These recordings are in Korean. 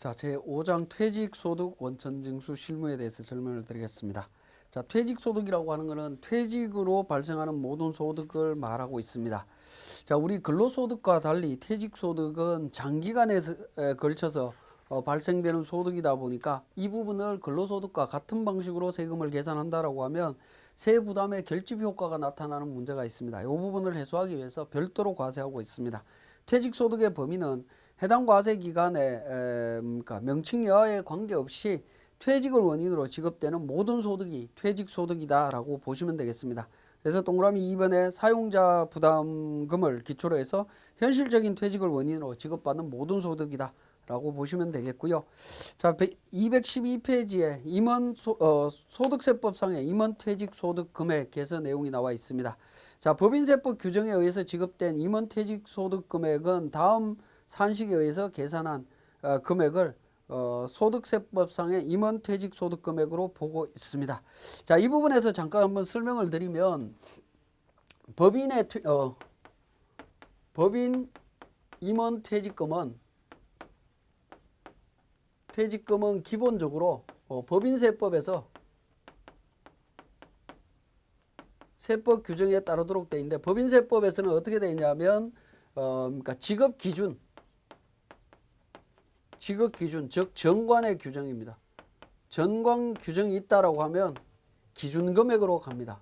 자, 제5장 퇴직소득 원천징수 실무에 대해서 설명을 드리겠습니다. 자, 퇴직소득이라고 하는 것은 퇴직으로 발생하는 모든 소득을 말하고 있습니다. 자, 우리 근로소득과 달리 퇴직소득은 장기간에 걸쳐서 발생되는 소득이다 보니까 이 부분을 근로소득과 같은 방식으로 세금을 계산한다라고 하면 세부담의 결집 효과가 나타나는 문제가 있습니다. 이 부분을 해소하기 위해서 별도로 과세하고 있습니다. 퇴직소득의 범위는 해당 과세 기간에 명칭 여하에 관계없이 퇴직을 원인으로 지급되는 모든 소득이 퇴직소득이다라고 보시면 되겠습니다. 그래서 동그라미 2번에 사용자 부담금을 기초로 해서 현실적인 퇴직을 원인으로 지급받는 모든 소득이다 라고 보시면 되겠고요. 자, 212페이지에 소득세법상의 임원퇴직소득 금액 개선 내용이 나와 있습니다. 자, 법인세법 규정에 의해서 지급된 임원퇴직소득 금액은 다음 산식에 의해서 계산한 금액을 소득세법상의 임원퇴직소득 금액으로 보고 있습니다. 자, 이 부분에서 잠깐 한번 설명을 드리면 법인 임원퇴직금은 기본적으로 법인세법에서 세법 규정에 따르도록 되어 있는데 법인세법에서는 어떻게 되어 있냐면 그러니까 직업 기준 즉 정관의 규정입니다. 정관 규정이 있다라고 하면 기준 금액으로 갑니다.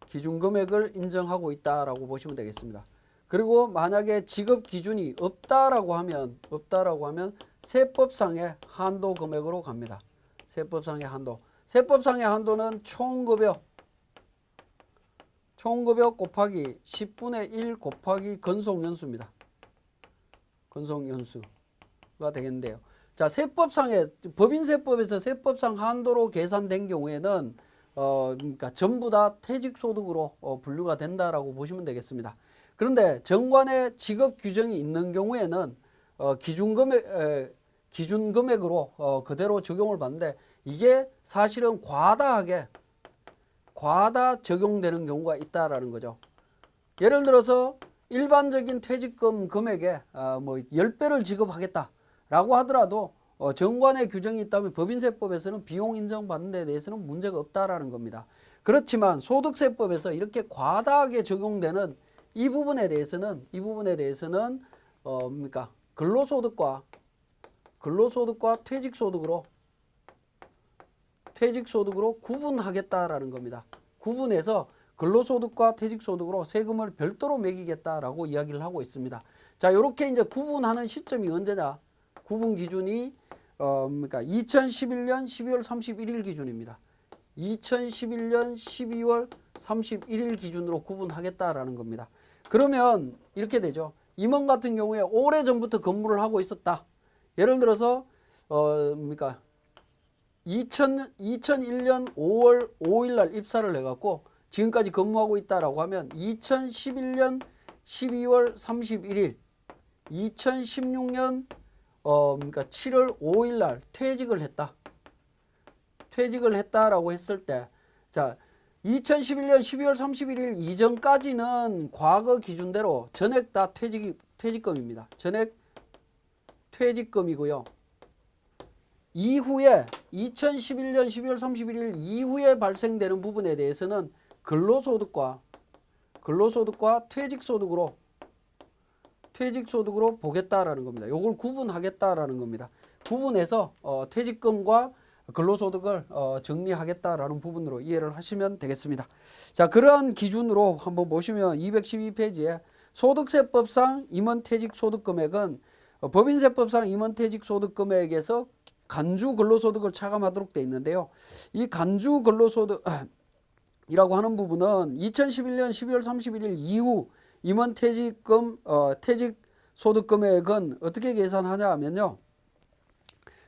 기준 금액을 인정하고 있다라고 보시면 되겠습니다. 그리고 만약에 직업 기준이 없다라고 하면 세법상의 한도 금액으로 갑니다. 세법상의 한도. 세법상의 한도는 총급여 곱하기 10분의 1 곱하기 근속연수입니다. 근속연수가 되겠는데요. 자, 법인세법에서 세법상 한도로 계산된 경우에는 그러니까 전부 다 퇴직소득으로 분류가 된다라고 보시면 되겠습니다. 그런데 정관의 직업 규정이 있는 경우에는 기준 금액으로 그대로 적용을 받는데 이게 사실은 과다 적용되는 경우가 있다라는 거죠. 예를 들어서 일반적인 퇴직금 금액에 10배를 지급하겠다라고 하더라도 정관의 규정이 있다면 법인세법에서는 비용 인정받는 데 대해서는 문제가 없다라는 겁니다. 그렇지만 소득세법에서 이렇게 과다하게 적용되는 이 부분에 대해서는 근로소득과 퇴직소득으로 구분하겠다라는 겁니다. 구분해서 근로소득과 퇴직소득으로 세금을 별도로 매기겠다라고 이야기를 하고 있습니다. 자, 이렇게 이제 구분하는 시점이 언제냐? 구분 기준이 2011년 12월 31일 기준입니다. 2011년 12월 31일 기준으로 구분하겠다라는 겁니다. 그러면 이렇게 되죠. 임원 같은 경우에 오래전부터 근무를 하고 있었다. 예를 들어서 2001년 5월 5일 날 입사를 해갖고 지금까지 근무하고 있다라고 하면 2011년 12월 31일, 2016년 7월 5일 날 퇴직을 했다라고 했을 때, 자, 2011년 12월 31일 이전까지는 과거 기준대로 전액 다 퇴직금입니다. 전액 퇴직금이고요. 이후에 2011년 12월 31일 이후에 발생되는 부분에 대해서는 근로소득과 퇴직소득으로 보겠다라는 겁니다. 이걸 구분하겠다라는 겁니다. 구분해서 퇴직금과 근로소득을 정리하겠다라는 부분으로 이해를 하시면 되겠습니다. 자, 그러한 기준으로 한번 보시면 212페이지에 소득세법상 임원퇴직소득금액은 법인세법상 임원퇴직소득금액에서 간주 근로소득을 차감하도록 되어 있는데요. 이 간주 근로소득이라고 하는 부분은 2011년 12월 31일 이후 임원퇴직금 퇴직소득금액은 어떻게 계산하냐 하면요.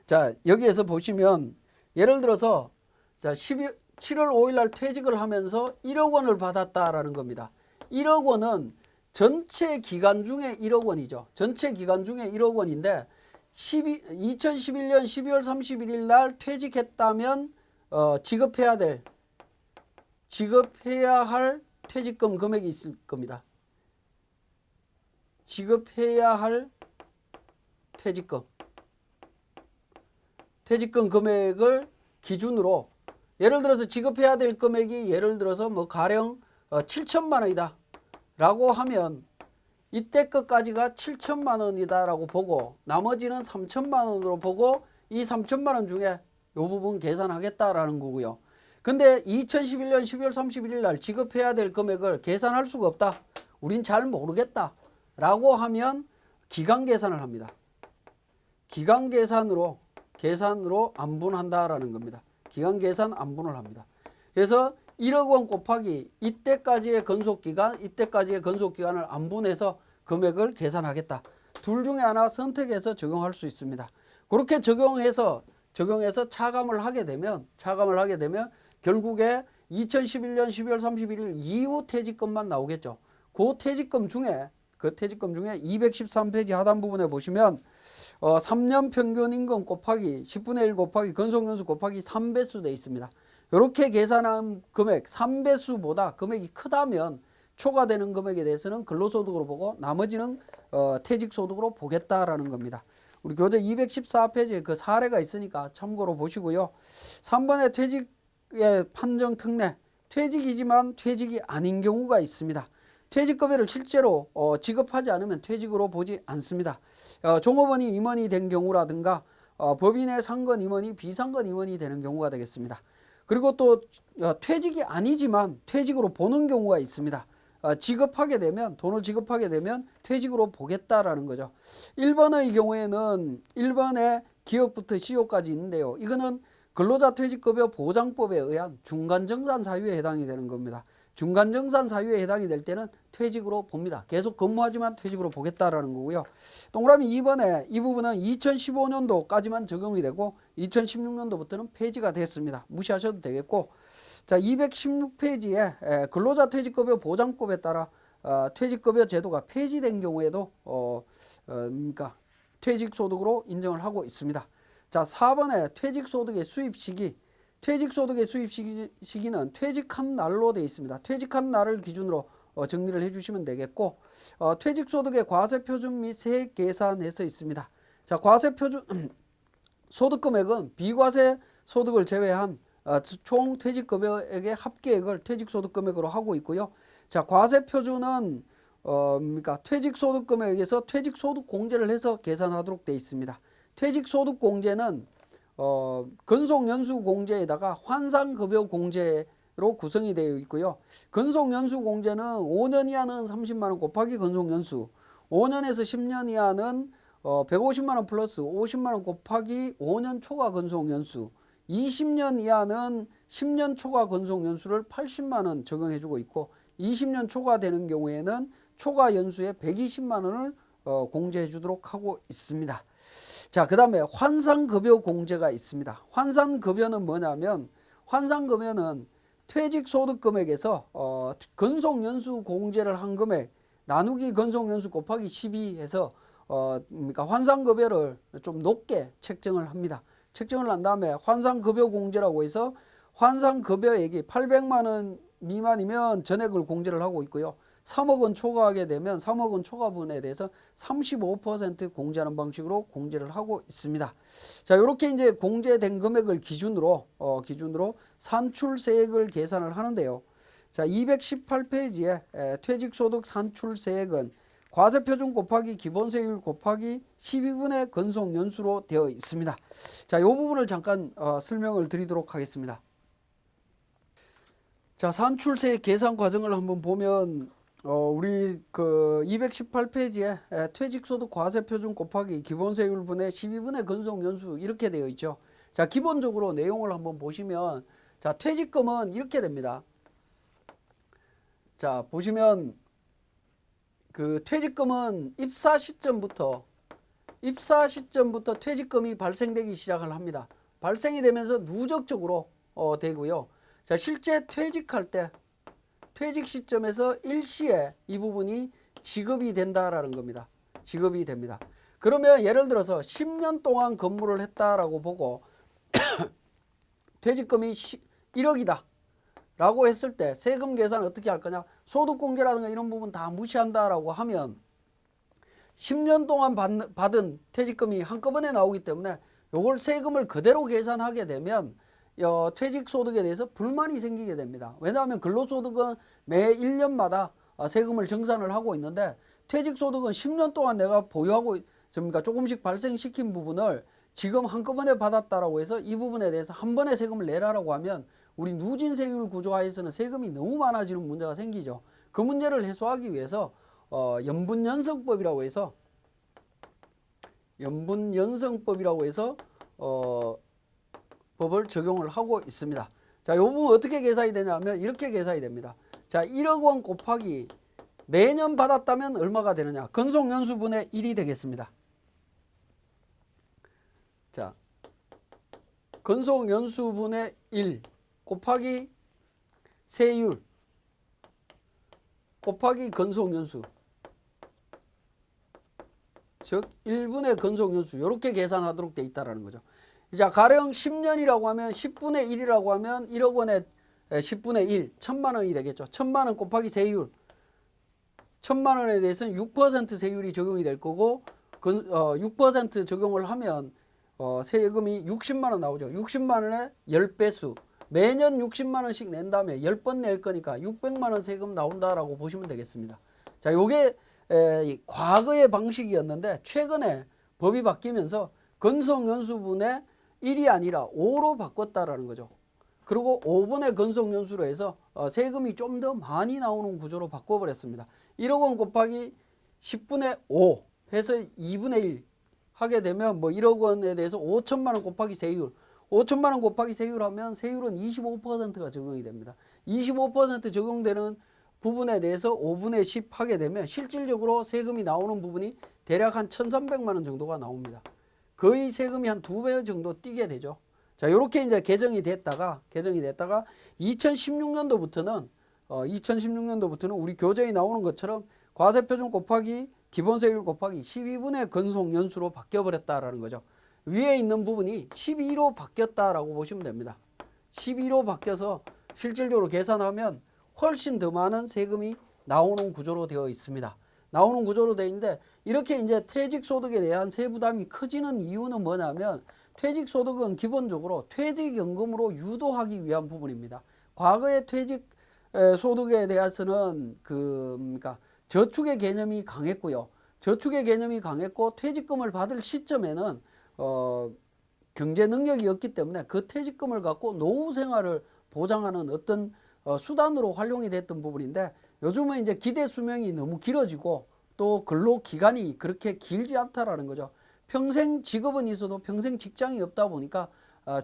자, 여기에서 보시면 예를 들어서 자, 7월 5일 날 퇴직을 하면서 1억 원을 받았다라는 겁니다. 1억 원은 전체 기간 중에 1억 원이죠. 전체 기간 중에 1억 원인데 2011년 12월 31일 날 퇴직했다면 지급해야 할 퇴직금 금액이 있을 겁니다. 지급해야 할 퇴직금. 퇴직금 금액을 기준으로 예를 들어서 지급해야 될 금액이 예를 들어서 뭐 가령 7천만 원이다 라고 하면 이때 것까지가 7천만 원이다 라고 보고 나머지는 3천만 원으로 보고 이 3천만 원 중에 이 부분 계산하겠다라는 거고요. 근데 2011년 12월 31일 날 지급해야 될 금액을 계산할 수가 없다. 우린 잘 모르겠다 라고 하면 기간 계산을 합니다. 기간 계산으로 안분한다라는 겁니다. 기간 계산 안분을 합니다. 그래서 1억 원 곱하기 이때까지의 건속기간, 이때까지의 건속기간을 안분해서 금액을 계산하겠다. 둘 중에 하나 선택해서 적용할 수 있습니다. 그렇게 적용해서 차감을 하게 되면 결국에 2011년 12월 31일 이후 퇴직금만 나오겠죠. 그 퇴직금 중에 213페이지 하단 부분에 보시면 3년 평균 임금 곱하기 10분의 1 곱하기 건속연수 곱하기 3배수 되어 있습니다. 이렇게 계산한 금액 3배수보다 금액이 크다면 초과되는 금액에 대해서는 근로소득으로 보고 나머지는 퇴직소득으로 보겠다라는 겁니다. 우리 교재 214페이지에 그 사례가 있으니까 참고로 보시고요. 3번의 퇴직의 판정 특례, 퇴직이지만 퇴직이 아닌 경우가 있습니다. 퇴직급여를 실제로 지급하지 않으면 퇴직으로 보지 않습니다. 종업원이 임원이 된 경우라든가 법인의 상권 임원이 비상권 임원이 되는 경우가 되겠습니다. 그리고 또 퇴직이 아니지만 퇴직으로 보는 경우가 있습니다. 돈을 지급하게 되면 퇴직으로 보겠다라는 거죠. 1번의 경우에는 1번에 기억부터 시효까지 있는데요. 이거는 근로자 퇴직급여 보장법에 의한 중간정산 사유에 해당이 되는 겁니다. 중간정산 사유에 해당이 될 때는 퇴직으로 봅니다. 계속 근무하지만 퇴직으로 보겠다라는 거고요. 동그라미 2번에 이 부분은 2015년도까지만 적용이 되고 2016년도부터는 폐지가 됐습니다. 무시하셔도 되겠고, 자 216페이지에 근로자 퇴직급여 보장법에 따라 퇴직급여 제도가 폐지된 경우에도 그러니까 퇴직소득으로 인정을 하고 있습니다. 자 4번에 퇴직소득의 수입 시기, 퇴직소득의 수입 시기는 퇴직한 날로 되어 있습니다. 퇴직한 날을 기준으로 정리를 해주시면 되겠고, 퇴직소득의 과세표준 및 세액 계산해서 있습니다. 자, 과세표준 소득금액은 비과세 소득을 제외한 총 퇴직급여액의 합계액을 퇴직소득금액으로 하고 있고요. 자, 과세표준은 그러니까 퇴직소득금액에서 퇴직소득공제를 해서 계산하도록 되어 있습니다. 퇴직소득공제는 근속연수공제에다가 환산급여공제로 구성이 되어 있고요. 근속연수공제는 5년 이하는 30만원 곱하기 근속연수, 5년에서 10년 이하는 150만원 플러스 50만원 곱하기 5년 초과 근속연수, 20년 이하는 10년 초과 근속연수를 80만원 적용해주고 있고, 20년 초과되는 경우에는 초과 연수에 120만원을 공제해 주도록 하고 있습니다. 자, 그 다음에 환산급여 공제가 있습니다. 환산급여는 뭐냐면, 환산급여는 퇴직소득금액에서 근속연수 공제를 한 금액 나누기 근속연수 곱하기 12 해서 그러니까 환산급여를 좀 높게 책정을 합니다. 책정을 한 다음에 환산급여 공제라고 해서 환산급여액이 800만원 미만이면 전액을 공제를 하고 있고요. 3억 원 초과하게 되면 3억 원 초과분에 대해서 35% 공제하는 방식으로 공제를 하고 있습니다. 자, 이렇게 이제 공제된 금액을 기준으로 산출세액을 계산을 하는데요. 자, 218페이지에 퇴직소득 산출세액은 과세표준 곱하기 기본세율 곱하기 12분의 근속연수로 되어 있습니다. 자, 이 부분을 잠깐 설명을 드리도록 하겠습니다. 자, 산출세 계산 과정을 한번 보면 우리 그 218페이지에 퇴직소득 과세표준 곱하기 기본세율분의 12분의 근속연수 이렇게 되어 있죠. 자, 기본적으로 내용을 한번 보시면, 자, 퇴직금은 이렇게 됩니다. 자, 보시면 그 퇴직금은 입사 시점부터 퇴직금이 발생되기 시작을 합니다. 발생이 되면서 누적적으로 되고요. 자, 실제 퇴직할 때 퇴직 시점에서 일시에 이 부분이 지급이 된다라는 겁니다. 지급이 됩니다. 그러면 예를 들어서 10년 동안 근무를 했다라고 보고 퇴직금이 1억이다 라고 했을 때 세금 계산을 어떻게 할 거냐, 소득공제라든가 이런 부분 다 무시한다라고 하면 10년 동안 받은 퇴직금이 한꺼번에 나오기 때문에 요걸 세금을 그대로 계산하게 되면 퇴직소득에 대해서 불만이 생기게 됩니다. 왜냐하면 근로소득은 매 1년마다 세금을 정산을 하고 있는데 퇴직소득은 10년 동안 내가 보유하고 조금씩 발생시킨 부분을 지금 한꺼번에 받았다라고 해서 이 부분에 대해서 한 번에 세금을 내라라고 하면 우리 누진세율 구조화에서는 세금이 너무 많아지는 문제가 생기죠. 그 문제를 해소하기 위해서 연분연성법이라고 해서 법을 적용을 하고 있습니다. 자, 이 부분 어떻게 계산이 되냐면 이렇게 계산이 됩니다. 자, 1억 원 곱하기 매년 받았다면 얼마가 되느냐? 근속연수분의 1이 되겠습니다. 자, 근속연수분의 1 곱하기 세율 곱하기 근속연수, 즉 1분의 근속연수, 이렇게 계산하도록 돼 있다는 거죠. 자, 가령 10년이라고 하면 10분의 1이라고 하면 1억 원에 10분의 1, 1000만 원이 되겠죠. 1000만 원 곱하기 세율, 1000만 원에 대해서는 6% 세율이 적용이 될 거고 6% 적용을 하면 세금이 60만 원 나오죠. 60만 원에 10배수, 매년 60만 원씩 낸 다음에 10번 낼 거니까 600만 원 세금 나온다라고 보시면 되겠습니다. 자, 요게 과거의 방식이었는데 최근에 법이 바뀌면서 근속연수분의 1이 아니라 5로 바꿨다라는 거죠. 그리고 5분의 근속연수로 해서 세금이 좀 더 많이 나오는 구조로 바꿔버렸습니다. 1억 원 곱하기 10분의 5 해서 2분의 1 하게 되면 1억 원에 대해서 5천만 원 곱하기 세율, 5천만 원 곱하기 세율 하면 세율은 25%가 적용이 됩니다. 25% 적용되는 부분에 대해서 5분의 10 하게 되면 실질적으로 세금이 나오는 부분이 대략 한 1,300만 원 정도가 나옵니다. 거의 세금이 한 2배 정도 뛰게 되죠. 자, 이렇게 이제 개정이 됐다가 2016년도부터는 우리 교재에 나오는 것처럼 과세표준 곱하기 기본세율 곱하기 12분의 근속연수로 바뀌어버렸다라는 거죠. 위에 있는 부분이 12로 바뀌었다라고 보시면 됩니다. 12로 바뀌어서 실질적으로 계산하면 훨씬 더 많은 세금이 나오는 구조로 되어 있습니다. 나오는 구조로 되어 있는데 이렇게 이제 퇴직소득에 대한 세부담이 커지는 이유는 뭐냐면 퇴직소득은 기본적으로 퇴직연금으로 유도하기 위한 부분입니다. 과거의 퇴직소득에 대해서는 저축의 개념이 강했고요. 저축의 개념이 강했고 퇴직금을 받을 시점에는 경제 능력이 없기 때문에 그 퇴직금을 갖고 노후 생활을 보장하는 어떤 수단으로 활용이 됐던 부분인데 요즘은 이제 기대 수명이 너무 길어지고 또 근로 기간이 그렇게 길지 않다라는 거죠. 평생 직업은 있어도 평생 직장이 없다 보니까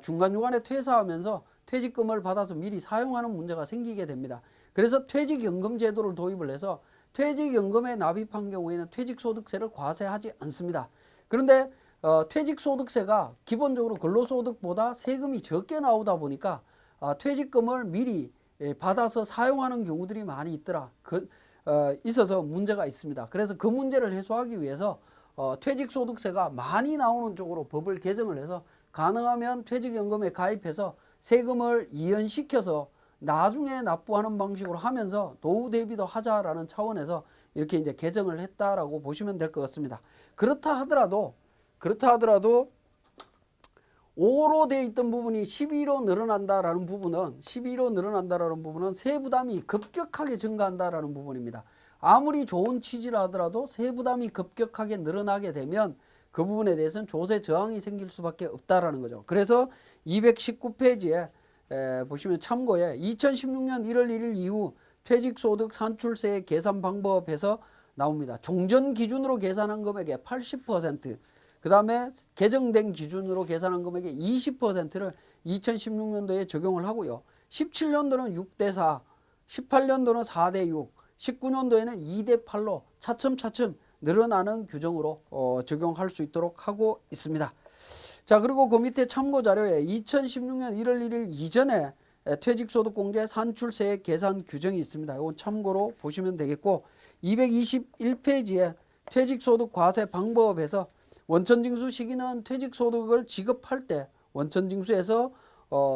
중간중간에 퇴사하면서 퇴직금을 받아서 미리 사용하는 문제가 생기게 됩니다. 그래서 퇴직연금 제도를 도입을 해서 퇴직연금에 납입한 경우에는 퇴직소득세를 과세하지 않습니다. 그런데 퇴직소득세가 기본적으로 근로소득보다 세금이 적게 나오다 보니까 퇴직금을 미리 받아서 사용하는 경우들이 많이 있어서 문제가 있습니다. 그래서 그 문제를 해소하기 위해서 퇴직소득세가 많이 나오는 쪽으로 법을 개정을 해서 가능하면 퇴직연금에 가입해서 세금을 이연시켜서 나중에 납부하는 방식으로 하면서 노후 대비도 하자라는 차원에서 이렇게 이제 개정을 했다라고 보시면 될 것 같습니다. 그렇다 하더라도 5로 되어 있던 부분이 12로 늘어난다라는 부분은 세부담이 급격하게 증가한다라는 부분입니다. 아무리 좋은 취지라 하더라도 세부담이 급격하게 늘어나게 되면 그 부분에 대해서는 조세 저항이 생길 수밖에 없다라는 거죠. 그래서 219페이지에 보시면 참고에 2016년 1월 1일 이후 퇴직소득 산출세의 계산 방법에서 나옵니다. 종전 기준으로 계산한 금액의 80%, 그 다음에 개정된 기준으로 계산한 금액의 20%를 2016년도에 적용을 하고요. 17년도는 6대4, 18년도는 4대6, 19년도에는 2대8로 차츰차츰 늘어나는 규정으로 적용할 수 있도록 하고 있습니다. 자, 그리고 그 밑에 참고 자료에 2016년 1월 1일 이전에 퇴직소득공제 산출세의 계산 규정이 있습니다. 이건 참고로 보시면 되겠고 221페이지에 퇴직소득 과세 방법에서 원천징수 시기는 퇴직소득을 지급할 때 원천징수에서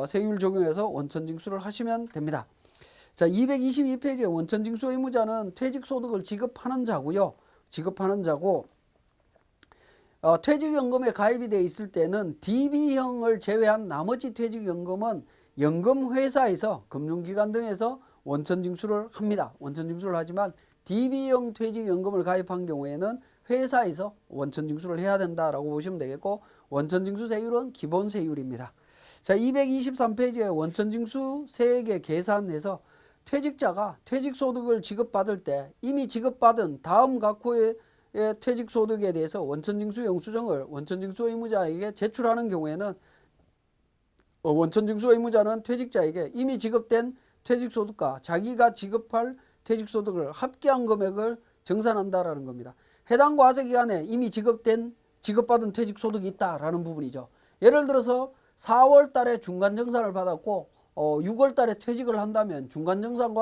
세율 적용해서 원천징수를 하시면 됩니다. 자, 222페이지에 원천징수 의무자는 퇴직소득을 지급하는 자고 퇴직연금에 가입이 돼 있을 때는 DB형을 제외한 나머지 퇴직연금은 연금회사에서 금융기관 등에서 원천징수를 합니다. 원천징수를 하지만 DB형 퇴직연금을 가입한 경우에는 회사에서 원천징수를 해야 된다라고 보시면 되겠고, 원천징수세율은 기본세율입니다. 자, 223페이지에 원천징수 세액의 계산에서 퇴직자가 퇴직소득을 지급받을 때 이미 지급받은 다음 각호의 퇴직소득에 대해서 원천징수 영수증을 원천징수 의무자에게 제출하는 경우에는 원천징수 의무자는 퇴직자에게 이미 지급된 퇴직소득과 자기가 지급할 퇴직소득을 합계한 금액을 정산한다라는 겁니다. 해당 과세기간에 이미 지급받은 퇴직소득이 있다라는 부분이죠. 예를 들어서 4월 달에 중간정산을 받았고 6월 달에 퇴직을 한다면 중간정산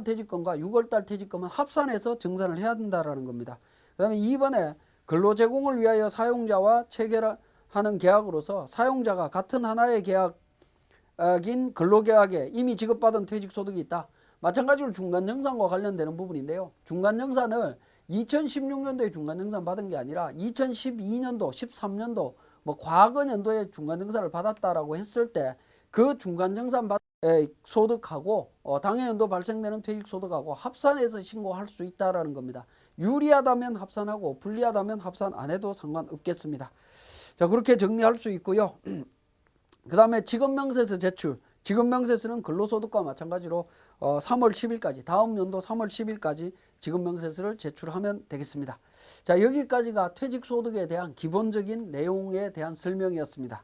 퇴직금과 6월 달 퇴직금은 합산해서 정산을 해야 된다라는 겁니다. 그 다음에 2번에 근로 제공을 위하여 사용자와 체결하는 계약으로서 사용자가 같은 하나의 계약인 근로계약에 이미 지급받은 퇴직소득이 있다. 마찬가지로 중간정산과 관련되는 부분인데요. 중간정산을 2016년도에 중간정산 받은 게 아니라 2012년도, 13년도 과거 연도에 중간정산을 받았다라고 했을 때 그 중간정산 소득하고 당해연도 발생되는 퇴직소득하고 합산해서 신고할 수 있다라는 겁니다. 유리하다면 합산하고 불리하다면 합산 안 해도 상관없겠습니다. 자, 그렇게 정리할 수 있고요. 그 다음에 지급명세서 제출. 지급명세서는 근로소득과 마찬가지로 3월 10일까지 다음 연도 3월 10일까지 지급명세서를 제출하면 되겠습니다. 자, 여기까지가 퇴직소득에 대한 기본적인 내용에 대한 설명이었습니다.